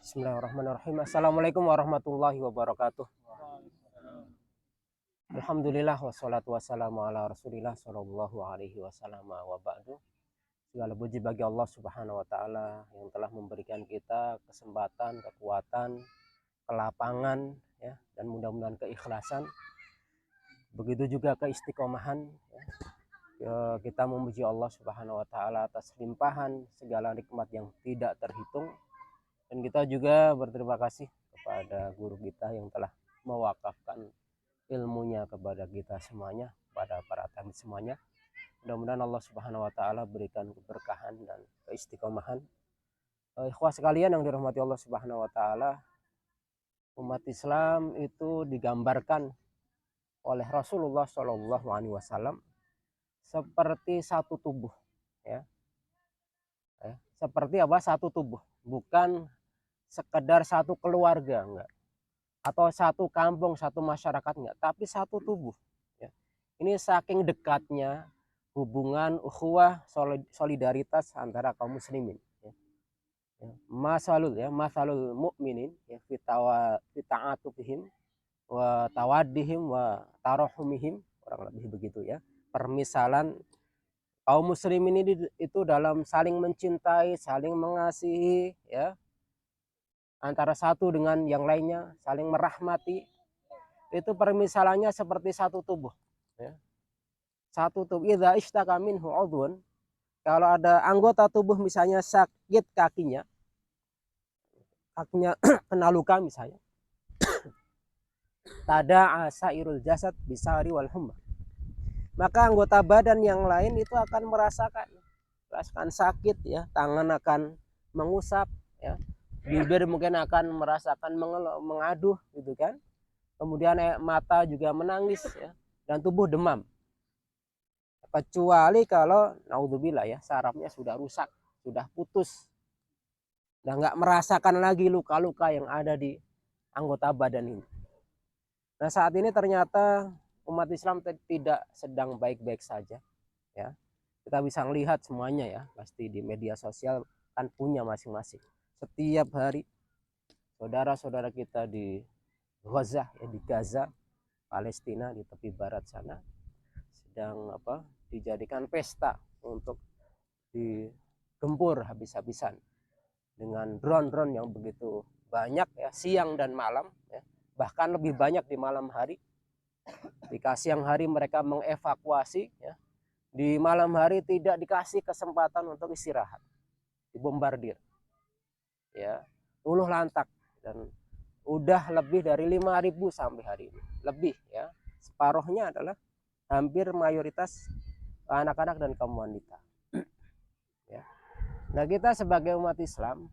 Bismillahirrahmanirrahim. Assalamualaikum warahmatullahi wabarakatuh. Alhamdulillah wassalatu wassalamu ala Rasulillah sallallahu alaihi wasallam wa ba'du. Segala puji bagi Allah Subhanahu wa taala yang telah memberikan kita kesempatan, kekuatan, kelapangan ya, dan mudah-mudahan keikhlasan. Begitu juga keistiqomahan ya. Kita memuji Allah Subhanahu wa taala atas limpahan segala nikmat yang tidak terhitung. Dan kita juga berterima kasih kepada guru kita yang telah mewakafkan ilmunya kepada kita semuanya, pada para tamu semuanya. Mudah-mudahan Allah Subhanahu wa taala berikan keberkahan dan keistiqomahan. Ikhwah sekalian yang dirahmati Allah Subhanahu wa taala, umat Islam itu digambarkan oleh Rasulullah Shallallahu alaihi wasallam seperti satu tubuh ya. Seperti apa? Satu tubuh, bukan sekedar satu keluarga, enggak, atau satu kampung, satu masyarakat, enggak, tapi satu tubuh ya. Ini saking dekatnya hubungan ukhuwah, solidaritas antara kaum muslimin ya. Masalul mukminin ya, fita'atufihim wa tawaddihim wa tarahumihim, kurang lebih begitu ya. Permisalan kaum muslimin ini itu dalam saling mencintai, saling mengasihi ya, antara satu dengan yang lainnya, saling merahmati. Itu permisalannya seperti satu tubuh ya. Satu tubuh, idza ishtaka minhu udhun, kalau ada anggota tubuh misalnya sakit kakinya kena luka misalnya, tada'a sairul jasad bisari wal humma, maka anggota badan yang lain itu akan merasakan sakit ya. Tangan akan mengusap ya, bibir mungkin akan merasakan mengaduh gitu kan, kemudian mata juga menangis ya, dan tubuh demam. Kecuali kalau naudzubillah ya, sarafnya sudah rusak, sudah putus, dan nggak merasakan lagi luka-luka yang ada di anggota badan ini. Nah, saat ini ternyata umat Islam tidak sedang baik-baik saja ya. Kita bisa melihat semuanya ya, pasti di media sosial kan punya masing-masing. Setiap hari saudara-saudara kita di Gaza ya, di Gaza, Palestina, di tepi barat sana sedang dijadikan pesta untuk digempur habis-habisan dengan drone-drone yang begitu banyak ya, siang dan malam ya. Bahkan lebih banyak di malam hari. Di siang hari mereka mengevakuasi ya, di malam hari tidak dikasih kesempatan untuk istirahat, dibombardir ya, luluh lantak. Dan udah lebih dari 5.000 sampai hari ini, lebih ya, separuhnya adalah hampir mayoritas anak-anak dan kaum wanita ya. Nah, kita sebagai umat Islam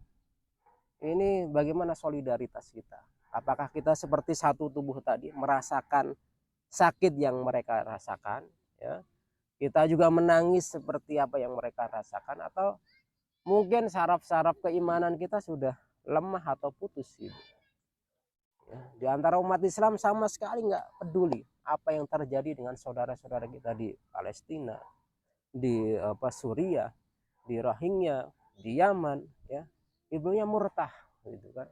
ini bagaimana solidaritas kita? Apakah kita seperti satu tubuh tadi, merasakan sakit yang mereka rasakan ya, kita juga menangis seperti apa yang mereka rasakan, atau mungkin saraf-saraf keimanan kita sudah lemah atau putus gitu ya. Di antara umat Islam sama sekali nggak peduli apa yang terjadi dengan saudara-saudara kita di Palestina, di Suriah, di Rohingya, di Yaman ya. Ibunya murtah gitu kan.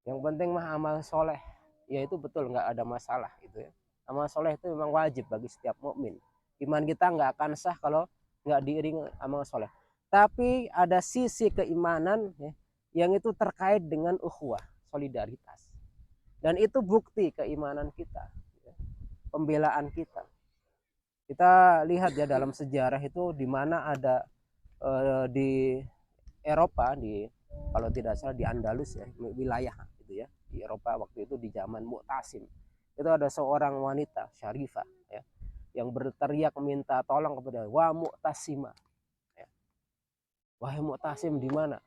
Yang penting mah amal soleh, ya itu betul, nggak ada masalah gitu ya. Amal soleh itu memang wajib bagi setiap mukmin. Iman kita nggak akan sah kalau nggak diiringi amal soleh. Tapi ada sisi keimanan ya, yang itu terkait dengan ukhuwah, solidaritas. Dan itu bukti keimanan kita, ya, pembelaan kita. Kita lihat ya dalam sejarah itu di mana ada di Eropa, di kalau tidak salah di Andalus ya, wilayah gitu ya, di Eropa waktu itu di zaman Mu'tasim. Itu ada seorang wanita syarifah ya, yang berteriak minta tolong kepada wa Mu'tasima ya. Wahai Mu'tasim, di mana?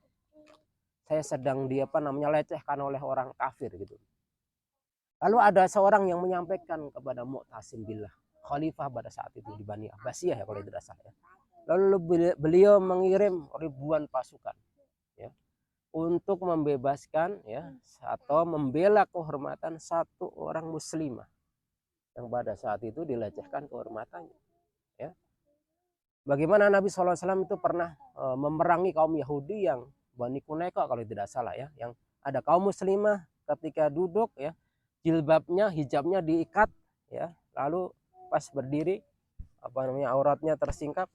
Saya sedang lecehkan oleh orang kafir gitu. Lalu ada seorang yang menyampaikan kepada Mu'tasim billah, khalifah pada saat itu di Bani Abbasiyah ya kalau tidak salah ya. Lalu beliau mengirim ribuan pasukan ya, untuk membebaskan ya, atau membela kehormatan satu orang muslimah yang pada saat itu dilecehkan kehormatannya ya. Bagaimana Nabi SAW itu pernah memerangi kaum Yahudi yang Bani Quraizah kalau tidak salah ya, yang ada kaum muslimah ketika duduk ya, jilbabnya, hijabnya diikat ya, lalu pas berdiri auratnya tersingkap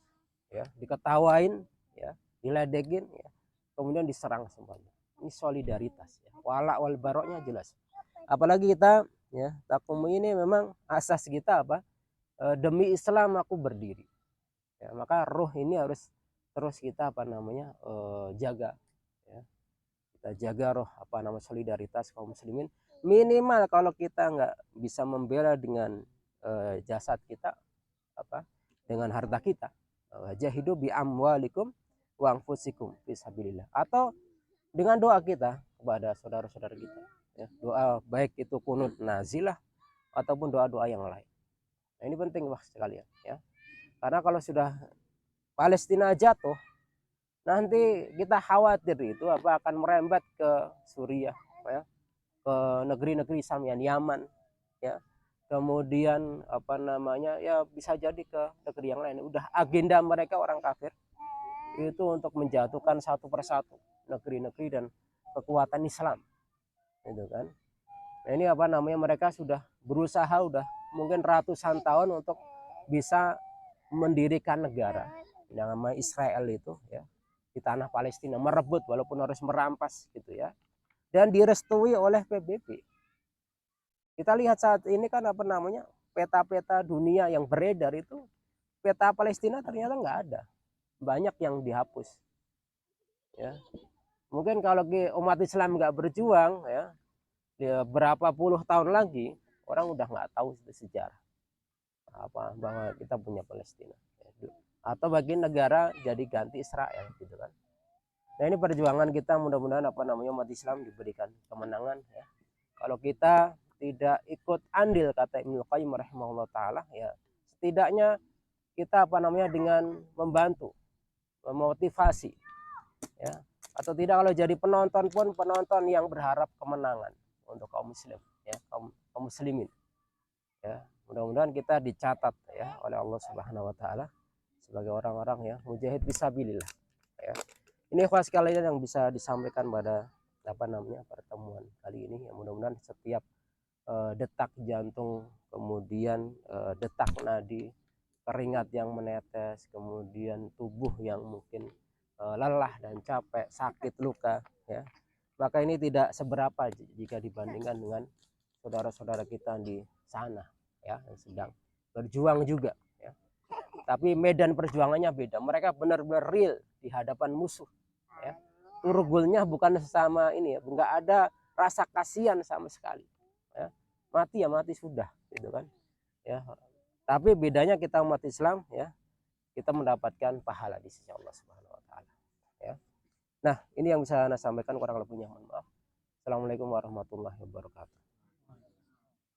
ya, diketawain ya, diledekin ya, kemudian diserang semuanya. Ini solidaritas ya, wala wal baroknya jelas. Apalagi kita ya, takum ini memang asas kita demi Islam aku berdiri ya, maka ruh ini harus terus kita jaga ya. Kita jaga roh solidaritas kaum muslimin. Minimal kalau kita nggak bisa membela dengan jasad kita, dengan harta kita, jahidu bi amwalikum wa anfusikum fisabilillah, atau dengan doa kita kepada saudara-saudara kita ya, doa baik itu kunut nazilah ataupun doa-doa yang lain. Nah, ini penting sekalian ya, karena kalau sudah Palestina jatuh, nanti kita khawatir itu akan merembet ke Suriah ya, ke negeri-negeri Islam Yaman ya, kemudian ya bisa jadi ke negeri yang lain. Udah agenda mereka orang kafir itu untuk menjatuhkan satu persatu negeri-negeri dan kekuatan Islam gitu kan. Nah, ini mereka sudah berusaha udah mungkin ratusan tahun untuk bisa mendirikan negara yang namanya Israel itu ya, di tanah Palestina, merebut walaupun harus merampas gitu ya, dan direstui oleh PBB. Kita lihat saat ini kan peta-peta dunia yang beredar itu, peta Palestina ternyata nggak ada, banyak yang dihapus ya. Mungkin kalau umat Islam nggak berjuang ya, berapa puluh tahun lagi orang udah nggak tahu sejarah bahwa kita punya Palestina ya, atau bagi negara jadi ganti Israel gitu kan. Nah, ini perjuangan kita, mudah-mudahan umat Islam diberikan kemenangan ya. Kalau kita tidak ikut andil, kata Ibnu Qayyim rahimahullah taala ya, setidaknya kita dengan membantu, memotivasi ya, atau tidak kalau jadi penonton pun penonton yang berharap kemenangan untuk kaum muslim ya, kaum muslimin ya. Mudah-mudahan kita dicatat ya oleh Allah Subhanahu wa taala sebagai orang-orang yang mujahid fisabilillah ya. Ini ikhwan sekalian yang bisa disampaikan pada pertemuan kali ini ya. Mudah-mudahan setiap detak jantung, kemudian detak nadi, keringat yang menetes, kemudian tubuh yang mungkin lelah dan capek, sakit, luka ya, maka ini tidak seberapa jika dibandingkan dengan saudara-saudara kita di sana ya, yang sedang berjuang juga ya. Tapi medan perjuangannya beda, mereka benar-benar real di hadapan musuh ya. Turgulnya bukan sesama ini ya, nggak ada rasa kasihan sama sekali ya. Mati ya mati sudah gitu kan ya. Tapi bedanya kita umat Islam ya, kita mendapatkan pahala di sisi Allah Subhanahu wa taala ya. Nah, ini yang bisa saya sampaikan, kurang lebihnya mohon maaf. Assalamualaikum warahmatullahi wabarakatuh.